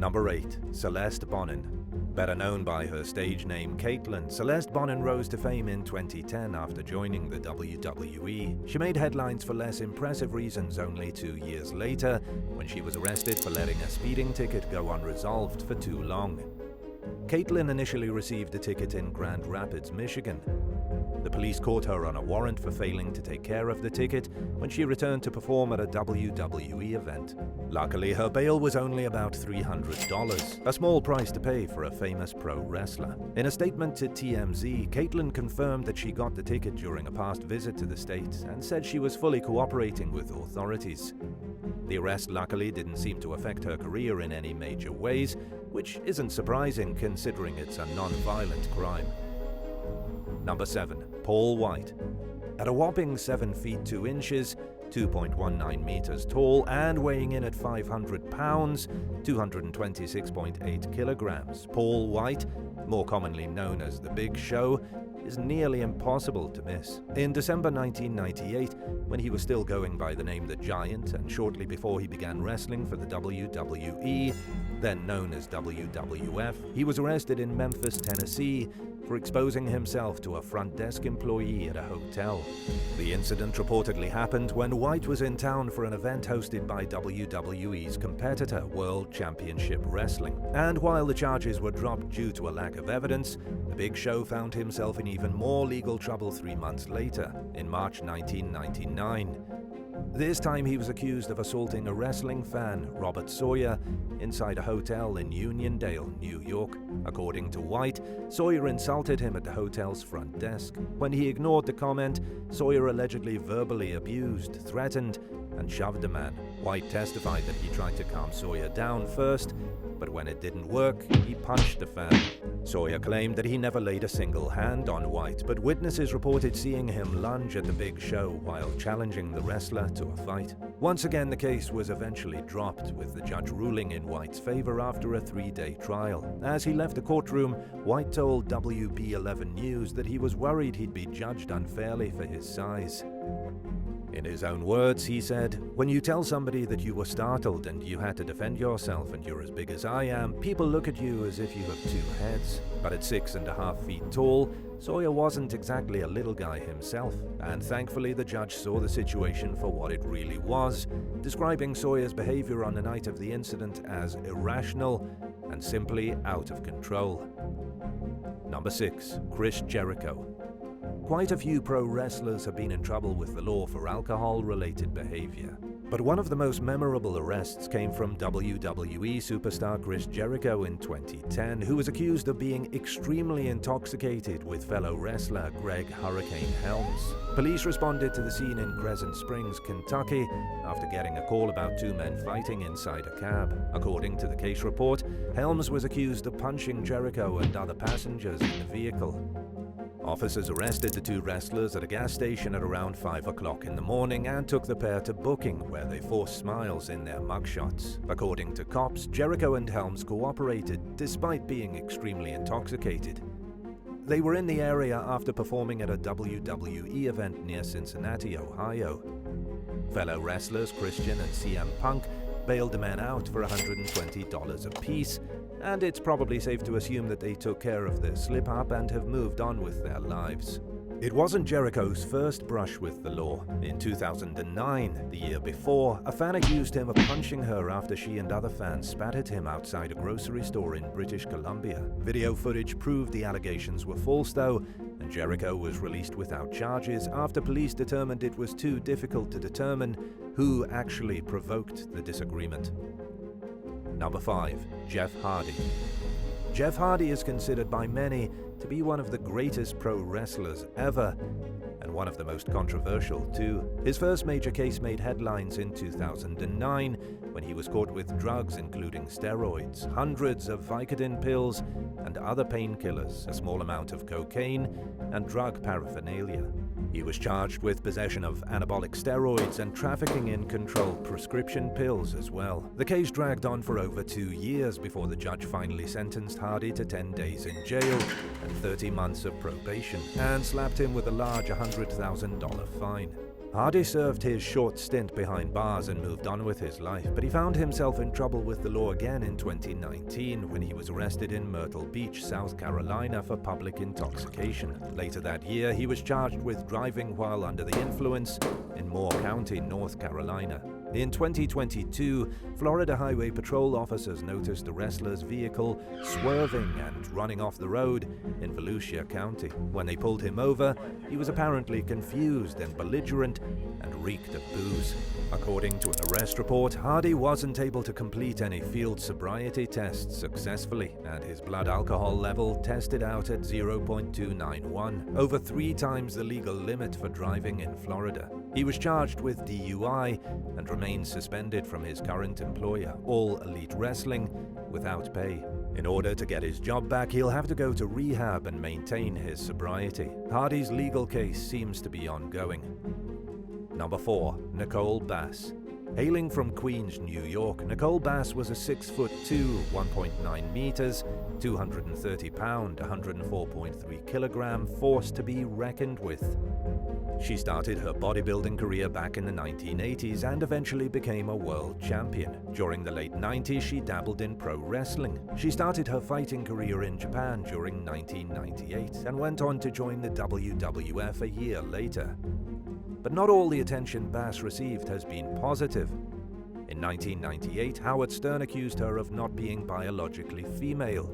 Number 8. Celeste Bonin. Better known by her stage name Caitlyn, Celeste Bonin rose to fame in 2010 after joining the WWE. She made headlines for less impressive reasons only 2 years later, when she was arrested for letting a speeding ticket go unresolved for too long. Caitlyn initially received a ticket in Grand Rapids, Michigan. The police caught her on a warrant for failing to take care of the ticket when she returned to perform at a WWE event. Luckily, her bail was only about $300, a small price to pay for a famous pro wrestler. In a statement to TMZ, Caitlyn confirmed that she got the ticket during a past visit to the state and said she was fully cooperating with authorities. The arrest luckily didn't seem to affect her career in any major ways, which isn't surprising considering it's a non-violent crime. Number 7. Paul White. At a whopping 7 feet 2 inches, 2.19 meters tall, and weighing in at 500 pounds, 226.8 kilograms, Paul White, more commonly known as The Big Show, is nearly impossible to miss. In December 1998, when he was still going by the name The Giant, and shortly before he began wrestling for the WWE, then known as WWF, he was arrested in Memphis, Tennessee, for exposing himself to a front desk employee at a hotel. The incident reportedly happened when White was in town for an event hosted by WWE's competitor, World Championship Wrestling. And while the charges were dropped due to a lack of evidence, The Big Show found himself in even more legal trouble 3 months later, in March 1999. This time he was accused of assaulting a wrestling fan, Robert Sawyer, inside a hotel in Uniondale, New York. According to White, Sawyer insulted him at the hotel's front desk. When he ignored the comment, Sawyer allegedly verbally abused, threatened, and shoved the man. White testified that he tried to calm Sawyer down first, but when it didn't work, he punched the fan. Sawyer claimed that he never laid a single hand on White, but witnesses reported seeing him lunge at The Big Show while challenging the wrestler to a fight. Once again, the case was eventually dropped, with the judge ruling in White's favor after a 3-day trial. As he left the courtroom, White told WB11 News that he was worried he'd be judged unfairly for his size. In his own words, he said, "When you tell somebody that you were startled and you had to defend yourself and you're as big as I am, people look at you as if you have 2 heads. But at 6.5 feet tall, Sawyer wasn't exactly a little guy himself, and thankfully the judge saw the situation for what it really was, describing Sawyer's behavior on the night of the incident as irrational and simply out of control." Number 6. Chris Jericho. Quite a few pro wrestlers have been in trouble with the law for alcohol-related behavior. But one of the most memorable arrests came from WWE superstar Chris Jericho in 2010, who was accused of being extremely intoxicated with fellow wrestler Greg "Hurricane" Helms. Police responded to the scene in Crescent Springs, Kentucky, after getting a call about 2 men fighting inside a cab. According to the case report, Helms was accused of punching Jericho and other passengers in the vehicle. Officers arrested the 2 wrestlers at a gas station at around 5 o'clock in the morning and took the pair to booking, where they forced smiles in their mugshots. According to cops, Jericho and Helms cooperated despite being extremely intoxicated. They were in the area after performing at a WWE event near Cincinnati, Ohio. Fellow wrestlers Christian and CM Punk bailed the men out for $120 apiece, and it's probably safe to assume that they took care of their slip-up and have moved on with their lives. It wasn't Jericho's first brush with the law. In 2009, the year before, a fan accused him of punching her after she and other fans spat at him outside a grocery store in British Columbia. Video footage proved the allegations were false, though, and Jericho was released without charges after police determined it was too difficult to determine who actually provoked the disagreement. Number 5. Jeff Hardy. Jeff Hardy is considered by many to be one of the greatest pro wrestlers ever, and one of the most controversial too. His first major case made headlines in 2009 when he was caught with drugs including steroids, hundreds of Vicodin pills and other painkillers, a small amount of cocaine, and drug paraphernalia. He was charged with possession of anabolic steroids and trafficking in controlled prescription pills as well. The case dragged on for over 2 years before the judge finally sentenced Hardy to 10 days in jail and 30 months of probation, and slapped him with a large $100,000 fine. Hardy served his short stint behind bars and moved on with his life, but he found himself in trouble with the law again in 2019 when he was arrested in Myrtle Beach, South Carolina for public intoxication. Later that year, he was charged with driving while under the influence in Moore County, North Carolina. In 2022, Florida Highway Patrol officers noticed the wrestler's vehicle swerving and running off the road in Volusia County. When they pulled him over, he was apparently confused and belligerent and reeked of booze. According to an arrest report, Hardy wasn't able to complete any field sobriety tests successfully, and his blood alcohol level tested out at 0.291, over 3 times the legal limit for driving in Florida. He was charged with DUI and remains suspended from his current employer, All Elite Wrestling, without pay. In order to get his job back, he'll have to go to rehab and maintain his sobriety. Hardy's legal case seems to be ongoing. Number 4. Nicole Bass. Hailing from Queens, New York, Nicole Bass was a 6'2", 1.9 meters, 230 pound, 104.3 kilogram force to be reckoned with. She started her bodybuilding career back in the 1980s and eventually became a world champion. During the late 90s, she dabbled in pro wrestling. She started her fighting career in Japan during 1998 and went on to join the WWF a year later. But not all the attention Bass received has been positive. In 1998, Howard Stern accused her of not being biologically female.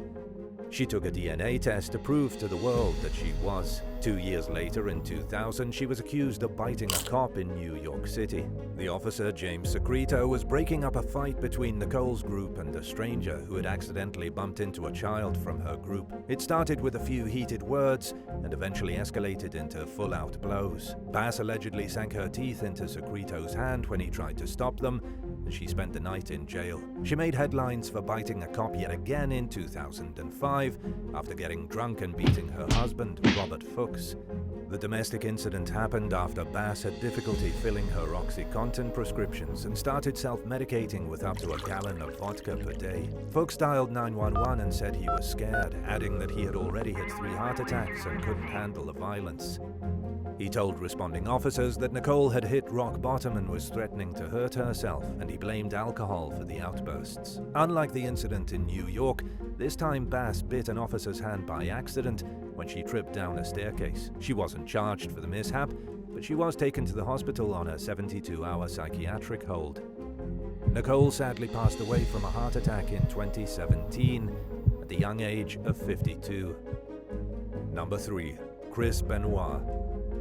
She took a DNA test to prove to the world that she was. 2 years later, in 2000, she was accused of biting a cop in New York City. The officer, James Secreto, was breaking up a fight between Nicole's group and a stranger who had accidentally bumped into a child from her group. It started with a few heated words and eventually escalated into full-out blows. Bass allegedly sank her teeth into Secreto's hand when he tried to stop them, and she spent the night in jail. She made headlines for biting a cop yet again in 2005 after getting drunk and beating her husband, Robert Fuchs. The domestic incident happened after Bass had difficulty filling her OxyContin prescriptions and started self-medicating with up to a gallon of vodka per day. Fuchs dialed 911 and said he was scared, adding that he had already had 3 heart attacks and couldn't handle the violence. He told responding officers that Nicole had hit rock bottom and was threatening to hurt herself, and he blamed alcohol for the outbursts. Unlike the incident in New York, this time Bass bit an officer's hand by accident when she tripped down a staircase. She wasn't charged for the mishap, but she was taken to the hospital on a 72-hour psychiatric hold. Nicole sadly passed away from a heart attack in 2017 at the young age of 52. Number 3. Chris Benoit.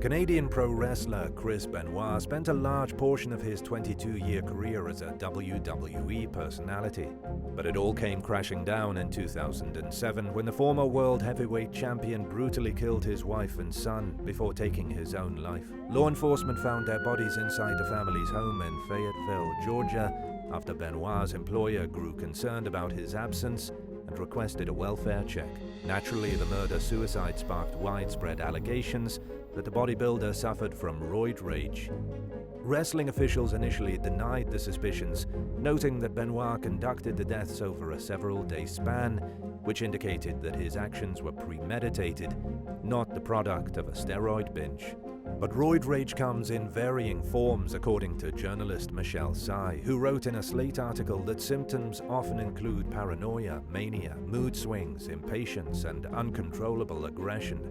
Canadian pro wrestler Chris Benoit spent a large portion of his 22-year career as a WWE personality. But it all came crashing down in 2007 when the former world heavyweight champion brutally killed his wife and son before taking his own life. Law enforcement found their bodies inside the family's home in Fayetteville, Georgia, after Benoit's employer grew concerned about his absence and requested a welfare check. Naturally, the murder-suicide sparked widespread allegations that the bodybuilder suffered from roid rage. Wrestling officials initially denied the suspicions, noting that Benoit conducted the deaths over a several-day span, which indicated that his actions were premeditated, not the product of a steroid binge. But roid rage comes in varying forms, according to journalist Michelle Tsai, who wrote in a Slate article that symptoms often include paranoia, mania, mood swings, impatience, and uncontrollable aggression.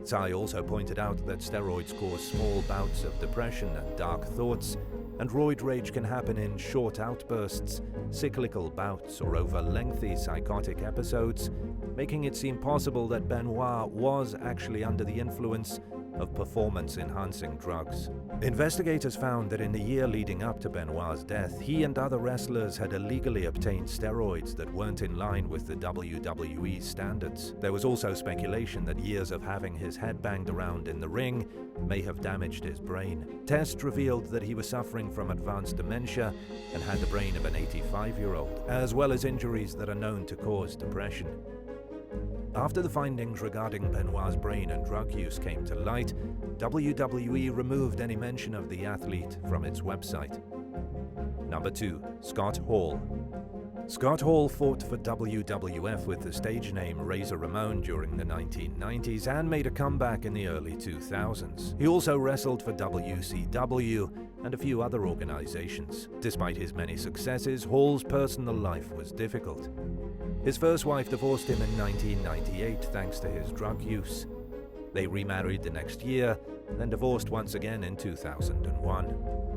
Tsai also pointed out that steroids cause small bouts of depression and dark thoughts, and roid rage can happen in short outbursts, cyclical bouts, or over lengthy psychotic episodes, making it seem possible that Benoit was actually under the influence of performance-enhancing drugs. Investigators found that in the year leading up to Benoit's death, he and other wrestlers had illegally obtained steroids that weren't in line with the WWE standards. There was also speculation that years of having his head banged around in the ring may have damaged his brain. Tests revealed that he was suffering from advanced dementia and had the brain of an 85-year-old, as well as injuries that are known to cause depression. After the findings regarding Benoit's brain and drug use came to light, WWE removed any mention of the athlete from its website. Number 2. Scott Hall. Scott Hall fought for WWF with the stage name Razor Ramon during the 1990s and made a comeback in the early 2000s. He also wrestled for WCW and a few other organizations. Despite his many successes, Hall's personal life was difficult. His first wife divorced him in 1998 thanks to his drug use. They remarried the next year, then divorced once again in 2001.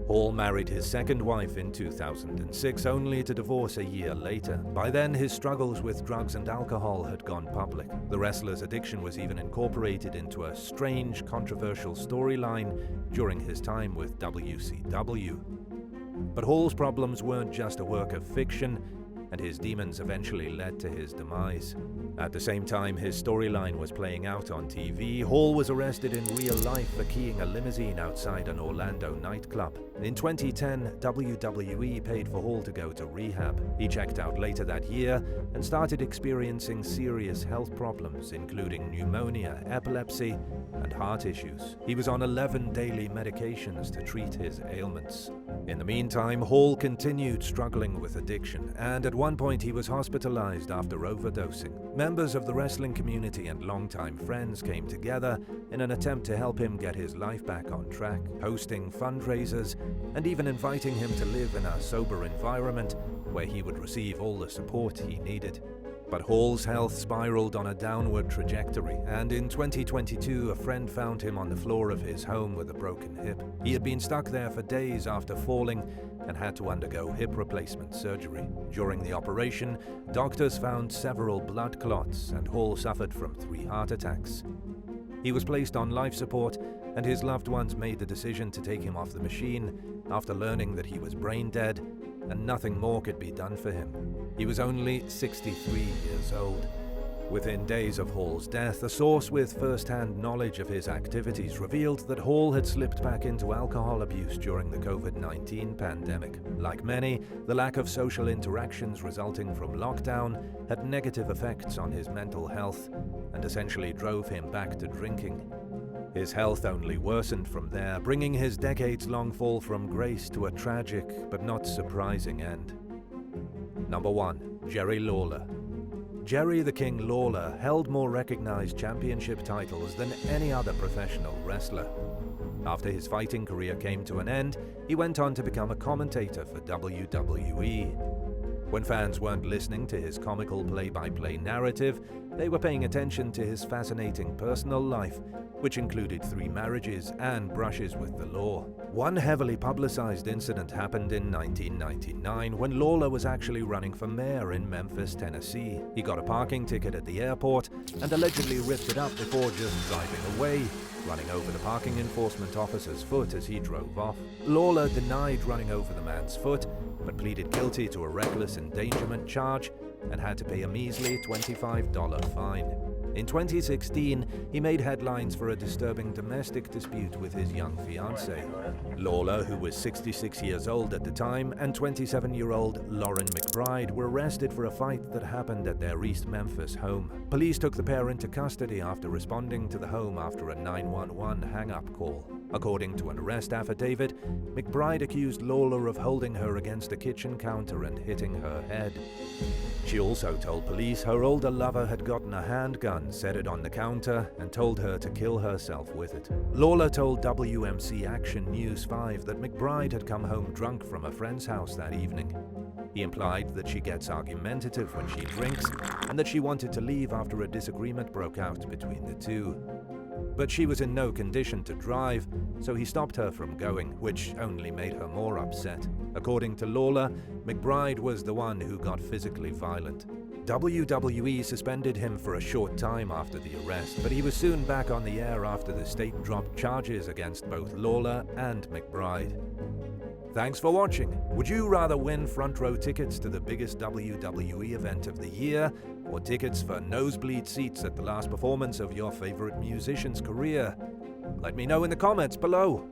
Hall married his second wife in 2006, only to divorce a year later. By then, his struggles with drugs and alcohol had gone public. The wrestler's addiction was even incorporated into a strange, controversial storyline during his time with WCW. But Hall's problems weren't just a work of fiction, and his demons eventually led to his demise. At the same time his storyline was playing out on TV, Hall was arrested in real life for keying a limousine outside an Orlando nightclub. In 2010, WWE paid for Hall to go to rehab. He checked out later that year and started experiencing serious health problems, including pneumonia, epilepsy, and heart issues. He was on 11 daily medications to treat his ailments. In the meantime, Hall continued struggling with addiction, and at one point he was hospitalized after overdosing. Members of the wrestling community and longtime friends came together in an attempt to help him get his life back on track, hosting fundraisers and even inviting him to live in a sober environment where he would receive all the support he needed. But Hall's health spiraled on a downward trajectory, and in 2022 a friend found him on the floor of his home with a broken hip. He had been stuck there for days after falling and had to undergo hip replacement surgery. During the operation, doctors found several blood clots, and Hall suffered from 3 heart attacks. He was placed on life support, and his loved ones made the decision to take him off the machine after learning that he was brain dead and nothing more could be done for him. He was only 63 years old. Within days of Hall's death, a source with first-hand knowledge of his activities revealed that Hall had slipped back into alcohol abuse during the COVID-19 pandemic. Like many, the lack of social interactions resulting from lockdown had negative effects on his mental health and essentially drove him back to drinking. His health only worsened from there, bringing his decades-long fall from grace to a tragic but not surprising end. Number 1. Jerry Lawler. Jerry the King Lawler held more recognized championship titles than any other professional wrestler. After his fighting career came to an end, he went on to become a commentator for WWE. When fans weren't listening to his comical play-by-play narrative, they were paying attention to his fascinating personal life, which included 3 marriages and brushes with the law. One heavily publicized incident happened in 1999 when Lawler was actually running for mayor in Memphis, Tennessee. He got a parking ticket at the airport and allegedly ripped it up before just driving away, running over the parking enforcement officer's foot as he drove off. Lawler denied running over the man's foot, but pleaded guilty to a reckless endangerment charge and had to pay a measly $25 fine. In 2016, he made headlines for a disturbing domestic dispute with his young fiancée. Lawler, who was 66 years old at the time, and 27-year-old Lauren McBride were arrested for a fight that happened at their East Memphis home. Police took the pair into custody after responding to the home after a 911 hang-up call. According to an arrest affidavit, McBride accused Lawler of holding her against a kitchen counter and hitting her head. She also told police her older lover had gotten a handgun, set it on the counter, and told her to kill herself with it. Lawler told WMC Action News 5 that McBride had come home drunk from a friend's house that evening. He implied that she gets argumentative when she drinks and that she wanted to leave after a disagreement broke out between the two. But she was in no condition to drive, so he stopped her from going, which only made her more upset. According to Lawler, McBride was the one who got physically violent. WWE suspended him for a short time after the arrest, but he was soon back on the air after the state dropped charges against both Lawler and McBride. Thanks for watching. Would you rather win front row tickets to the biggest WWE event of the year, or tickets for nosebleed seats at the last performance of your favorite musician's career? Let me know in the comments below.